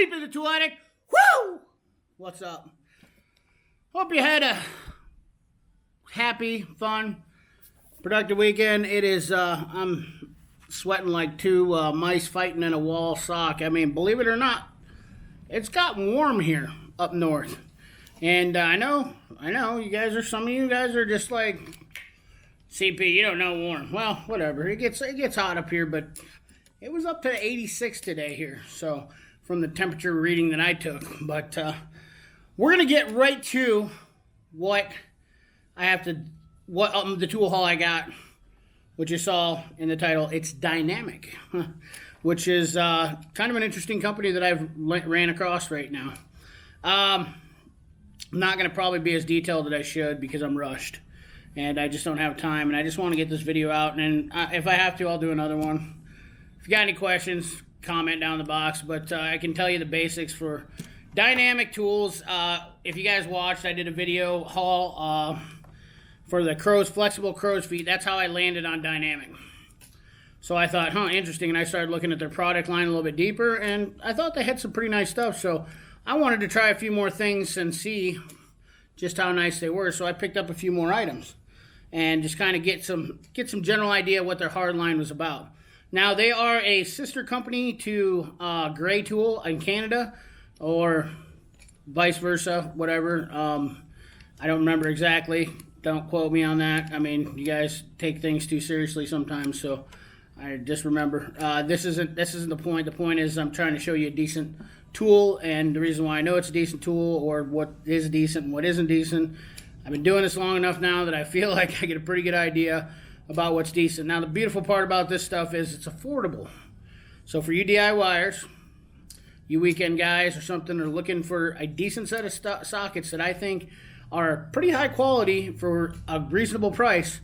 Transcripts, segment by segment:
Sleepy the Tool Addict. Woo! What's up? Hope you had a happy, fun, productive weekend. It is, I'm sweating like two mice fighting in a wall sock. I mean, believe it or not, it's gotten warm here up north. And I know, some of you guys are just like, CP, you don't know warm. Well, whatever. It gets hot up here, but it was up to 86 today here. So, from the temperature reading that I took. But we're going to get right to what I have to, the tool haul I got, which you saw in the title. It's Dynamic, which is kind of an interesting company that I've ran across right now. I'm not going to probably be as detailed as I should because I'm rushed. And I just don't have time. And I just want to get this video out. And if I have to, I'll do another one. If you got any questions, comment down in the box. But I can tell you the basics for Dynamic tools. If you guys watched, I did a video haul for the flexible crow's feet. That's how I landed on Dynamic. So I thought, interesting. And I started looking at their product line a little bit deeper. And I thought they had some pretty nice stuff. So I wanted to try a few more things and see just how nice they were. So I picked up a few more items and just kind of get some general idea what their hard line was about. Now, they are a sister company to Gray Tool in Canada, or vice versa, whatever. I don't remember exactly. Don't quote me on that. I mean, you guys take things too seriously sometimes, so I just remember. This isn't the point. The point is I'm trying to show you a decent tool, and the reason why I know it's a decent tool, or what is decent and what isn't decent. I've been doing this long enough now that I feel like I get a pretty good idea about what's decent. Now, the beautiful part about this stuff is it's affordable. So for you DIYers, you weekend guys or something, are looking for a decent set of sockets that I think are pretty high quality for a reasonable price,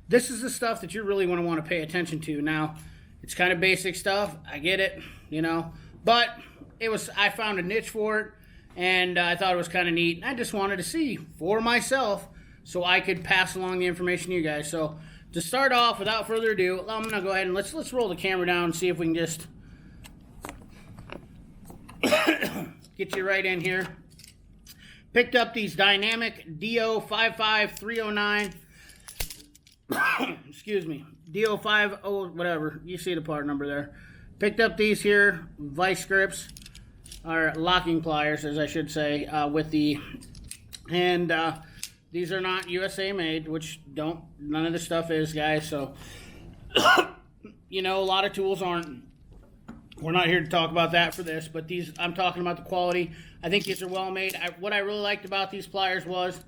this is the stuff that you're really going to want to pay attention to. Now, it's kind of basic stuff. I get it, but I found a niche for it, and I thought it was kind of neat. I just wanted to see for myself so I could pass along the information to you guys. So to start off, without further ado, I'm going to go ahead and let's roll the camera down and see if we can just get you right in here. Picked up these Dynamic A012308 excuse me, A012308 whatever. You see the part number there. Picked up these here vice grips, or locking pliers, as I should say, these are not USA made, which none of the stuff is, guys. So, a lot of tools aren't. We're not here to talk about that for this, but these, I'm talking about the quality. I think these are well made. What I really liked about these pliers was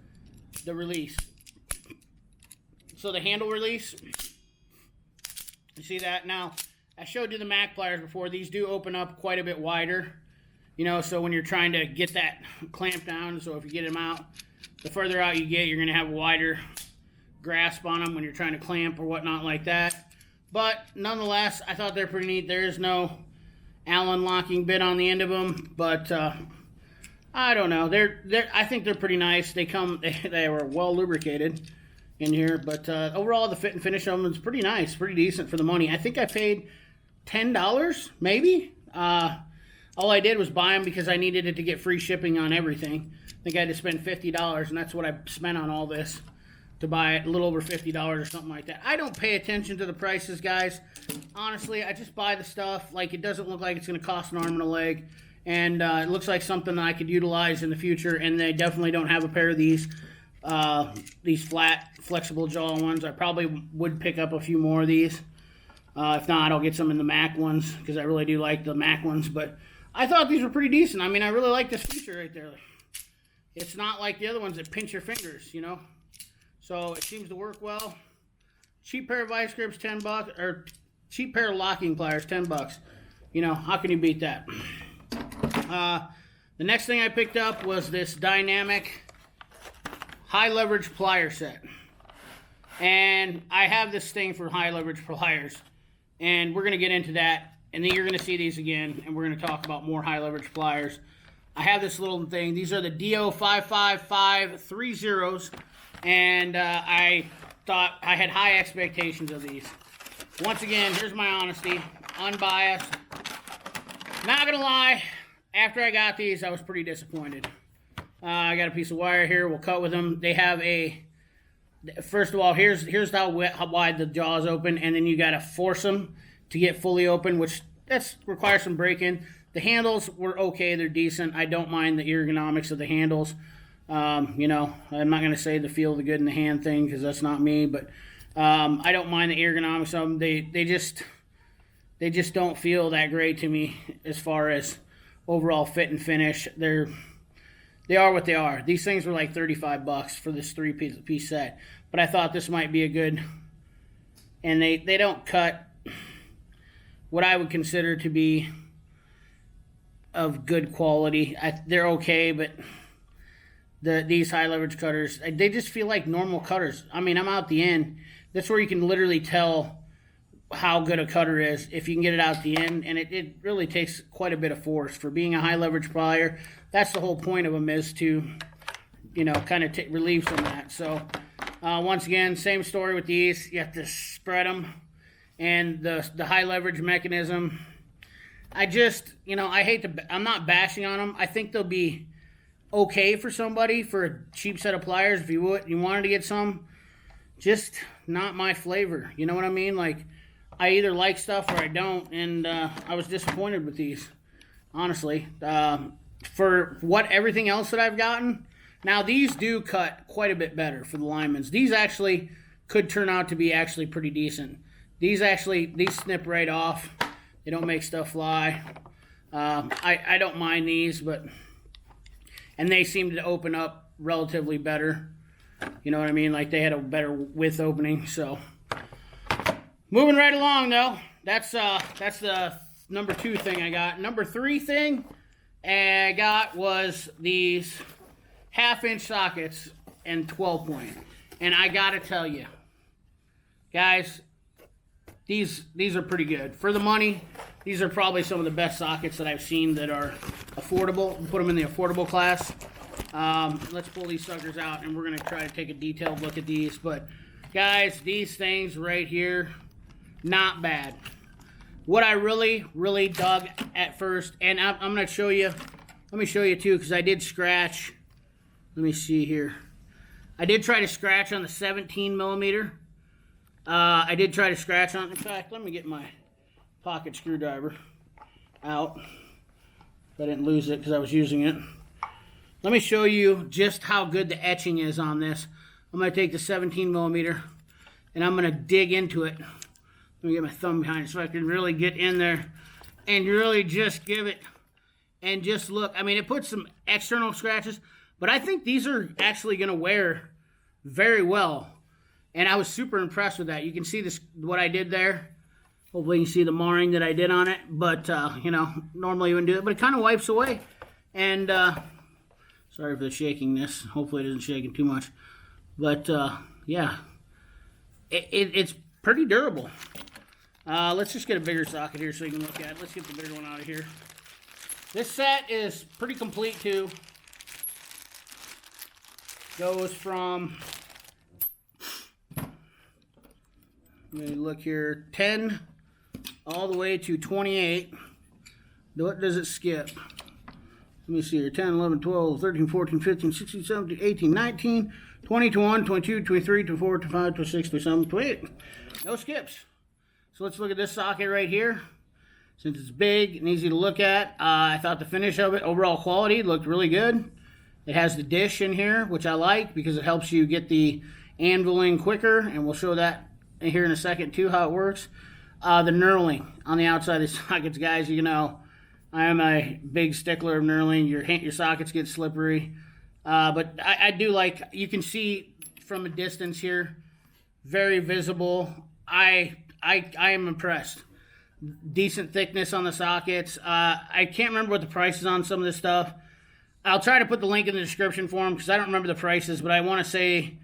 the release. So the handle release, you see that? Now, I showed you the Mac pliers before. These do open up quite a bit wider, so when you're trying to get that clamp down, so if you get them out, the further out you get, you're going to have a wider grasp on them when you're trying to clamp or whatnot like that. But nonetheless, I thought they're pretty neat. There is no Allen locking bit on the end of them, but I don't know. I think they're pretty nice. They were well lubricated in here, but overall the fit and finish of them is pretty nice, pretty decent for the money. I think I paid $10 maybe. All I did was buy them because I needed it to get free shipping on everything. I think I had to spend $50, and that's what I spent on all this to buy it, a little over $50 or something like that. I don't pay attention to the prices, guys. Honestly, I just buy the stuff. Like, it doesn't look like it's going to cost an arm and a leg, and it looks like something that I could utilize in the future, and they definitely don't have a pair of these flat, flexible jaw ones. I probably would pick up a few more of these. If not, I'll get some in the Mac ones, because I really do like the Mac ones, but I thought these were pretty decent. I mean, I really like this feature right there. It's not like the other ones that pinch your fingers, So it seems to work well. Cheap pair of vice grips, $10, or cheap pair of locking pliers, $10. How can you beat that? The next thing I picked up was this Dynamic high leverage plier set. And I have this thing for high leverage pliers. And we're going to get into that. And then you're going to see these again. And we're going to talk about more high leverage pliers. I have this little thing. These are the A012308 and I thought I had high expectations of these. Once again, here's my honesty, unbiased. Not gonna lie, after I got these, I was pretty disappointed. I got a piece of wire here. We'll cut with them. They have a, first of all, here's how wide the jaws open, and then you got to force them to get fully open, which requires some break-in. The handles were okay. They're decent. I don't mind the ergonomics of the handles. You know, I'm not going to say the feel the good in the hand thing because that's not me, but I don't mind the ergonomics of them. They just don't feel that great to me as far as overall fit and finish. They are what they are. These things were like $35 for this three-piece set, but I thought this might be a good, and they don't cut what I would consider to be of good quality. They're okay, but these high leverage cutters, they just feel like normal cutters. I mean, I'm out the end. That's where you can literally tell how good a cutter is if you can get it out the end, and it really takes quite a bit of force for being a high leverage plier. That's the whole point of them, is to, you know, kind of relieve some of that. So once again, same story with these. You have to spread them, and the high leverage mechanism, I just, you know, I'm not bashing on them. I think they'll be okay for somebody for a cheap set of pliers if you wanted to get some. Just not my flavor. You know what I mean? Like, I either like stuff or I don't, and I was disappointed with these, honestly. For everything else that I've gotten, now these do cut quite a bit better for the linemen's. These actually could turn out to be actually pretty decent. These snip right off. They don't make stuff fly. I don't mind these, and they seem to open up relatively better. You know what I mean? Like, they had a better width opening. So moving right along, though. That's the number 2 thing I got. Number 3 thing I got was these 1/2-inch sockets and 12-point. And I gotta tell you, guys, these are pretty good for the money. These are probably some of the best sockets that I've seen that are affordable. Put them in the affordable class. Let's pull these suckers out, and we're gonna try to take a detailed look at these. But guys, these things right here, not bad. What I really, really dug at first, and I'm gonna show you. Let me show you too, because I did scratch. Let me see here. I did try to scratch on the 17 millimeter. I did try to scratch on. In fact, let me get my pocket screwdriver out. I didn't lose it because I was using it. Let me show you just how good the etching is on this. I'm going to take the 17 millimeter and I'm going to dig into it. Let me get my thumb behind it so I can really get in there and really just give it and just look. I mean, it puts some external scratches, but I think these are actually going to wear very well. And I was super impressed with that. You can see this, what I did there. Hopefully you can see the marring that I did on it. But, you know, normally you wouldn't do it. But it kind of wipes away. And, sorry for the shakiness. Hopefully it isn't shaking too much. But, yeah. It's pretty durable. Let's just get a bigger socket here so you can look at it. Let's get the bigger one out of here. This set is pretty complete, too. Goes from... Let me look here, 10 all the way to 28. What does it skip? Let me see here, 10, 11, 12, 13, 14, 15, 16, 17, 18, 19, 20, 21, 22, 23, 24, 25, 26, 27, 28. No skips. So let's look at this socket right here. Since it's big and easy to look at, I thought the finish of it, overall quality, looked really good. It has the dish in here, which I like because it helps you get the anviling quicker, and we'll show that here in a second too, how it works. The knurling on the outside of the sockets, guys, you know, I am a big stickler of knurling. Your sockets get slippery. But I do like, you can see from a distance here, very visible. I am impressed. Decent thickness on the sockets. I can't remember what the price is on some of this stuff. I'll try to put the link in the description for them because I don't remember the prices, but I want to say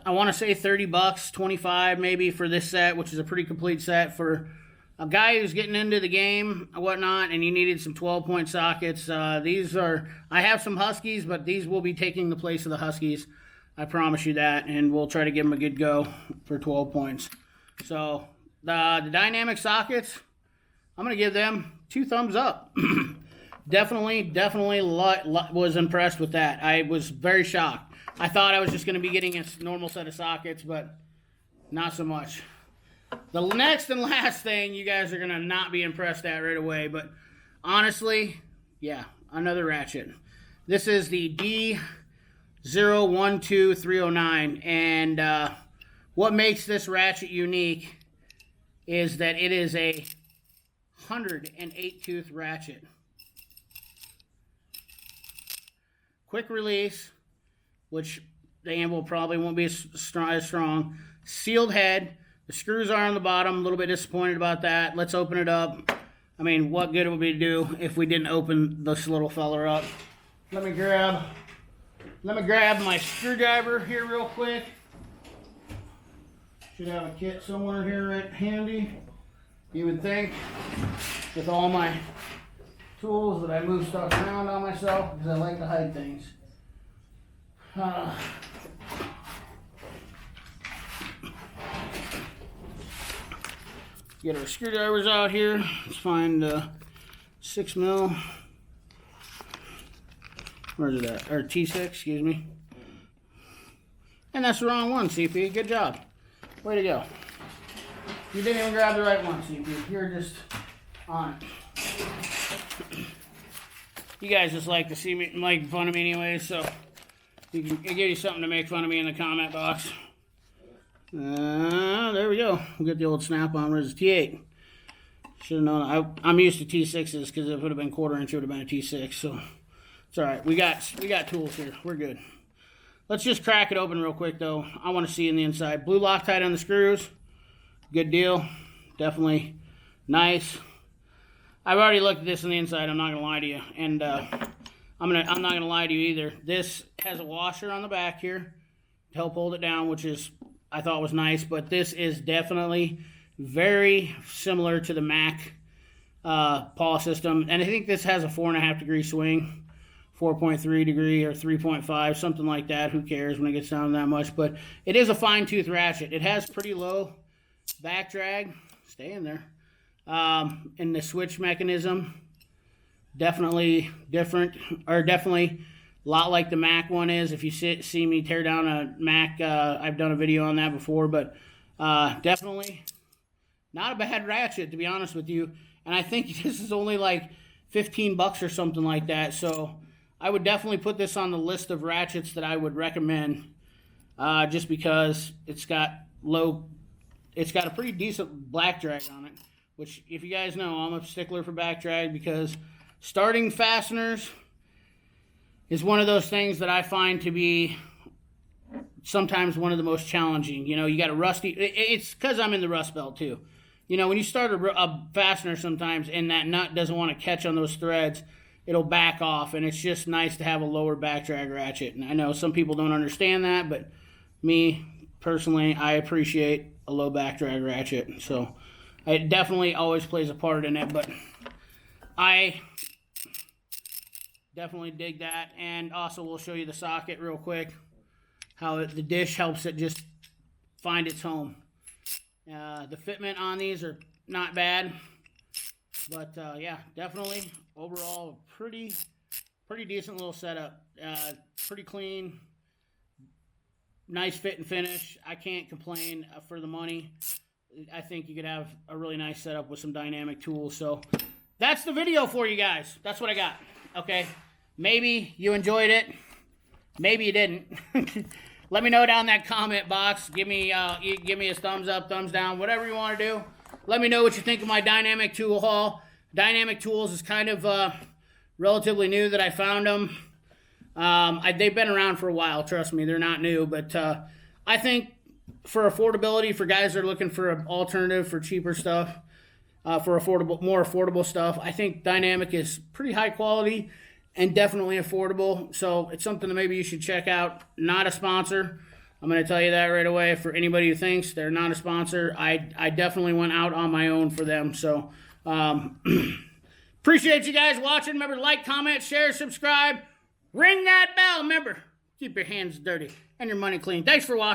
$30, 25 maybe for this set, which is a pretty complete set for a guy who's getting into the game and whatnot, and he needed some 12-point sockets. These are, I have some Huskies, but these will be taking the place of the Huskies. I promise you that, and we'll try to give them a good go for 12 points. So the dynamic sockets, I'm going to give them 2 thumbs up. definitely was impressed with that. I was very shocked. I thought I was just going to be getting a normal set of sockets, but not so much. The next and last thing you guys are going to not be impressed at right away, but honestly, yeah, another ratchet. This is the A D012308, and what makes this ratchet unique is that it is a 108 tooth ratchet. Quick release, which the anvil probably won't be as strong. Sealed head. The screws are on the bottom. A little bit disappointed about that. Let's open it up. I mean, what good it would be to do if we didn't open this little feller up. Let me grab my screwdriver here real quick. Should have a kit somewhere here right handy. You would think, with all my tools, that I move stuff around on myself because I like to hide things. Get our screwdrivers out here. Let's find 6 mil. Where's it at? Or T6, excuse me. And that's the wrong one, CP. Good job. Way to go. You didn't even grab the right one, CP. You're just on it. You guys just like to see me make fun of me anyway, so it give you something to make fun of me in the comment box. There we go. We'll get the old snap-on. Where's the T8? Should have known. I'm used to T6s because if it would have been quarter inch, it would have been a T6. So it's all right. We got tools here. We're good. Let's just crack it open real quick though. I want to see in the inside. Blue Loctite on the screws. Good deal. Definitely nice. I've already looked at this on the inside. I'm not gonna lie to you, and I'm not gonna lie to you either. This has a washer on the back here to help hold it down, which is I thought was nice. But this is definitely very similar to the Mac pawl system, and I think this has a 4.5 degree swing, 4.3 degree or 3.5, something like that. Who cares when it gets down to that much? But it is a fine tooth ratchet. It has pretty low back drag. Stay in there. And the switch mechanism, definitely different, or definitely a lot like the Mac one is. If you see me tear down a Mac, I've done a video on that before, but definitely not a bad ratchet, to be honest with you. And I think this is only like 15 bucks or something like that. So I would definitely put this on the list of ratchets that I would recommend, just because it's got a pretty decent black drag on it. Which, if you guys know, I'm a stickler for back drag because starting fasteners is one of those things that I find to be sometimes one of the most challenging. You know, you got a rusty... It's because I'm in the rust belt, too. You know, when you start a fastener sometimes and that nut doesn't want to catch on those threads, it'll back off, and it's just nice to have a lower back drag ratchet. And I know some people don't understand that, but me, personally, I appreciate a low back drag ratchet. So it definitely always plays a part in it, but I definitely dig that. And also we'll show you the socket real quick, how the dish helps it just find its home. The fitment on these are not bad, but yeah, definitely overall pretty decent little setup. Pretty clean, nice fit and finish. I can't complain for the money. I think you could have a really nice setup with some dynamic tools. So that's the video for you guys. That's what I got. Okay. Maybe you enjoyed it. Maybe you didn't. Let me know down in that comment box. Give me a thumbs up, thumbs down, whatever you want to do. Let me know what you think of my dynamic tool haul. Dynamic tools is kind of relatively new that I found them. They've been around for a while. Trust me, they're not new. But I think for affordability, for guys that are looking for an alternative for cheaper stuff, for more affordable stuff, I think Dynamic is pretty high quality and definitely affordable. So it's something that maybe you should check out. Not a sponsor. I'm going to tell you that right away. For anybody who thinks they're not a sponsor, I definitely went out on my own for them. So appreciate you guys watching. Remember to like, comment, share, subscribe. Ring that bell. Remember, keep your hands dirty and your money clean. Thanks for watching.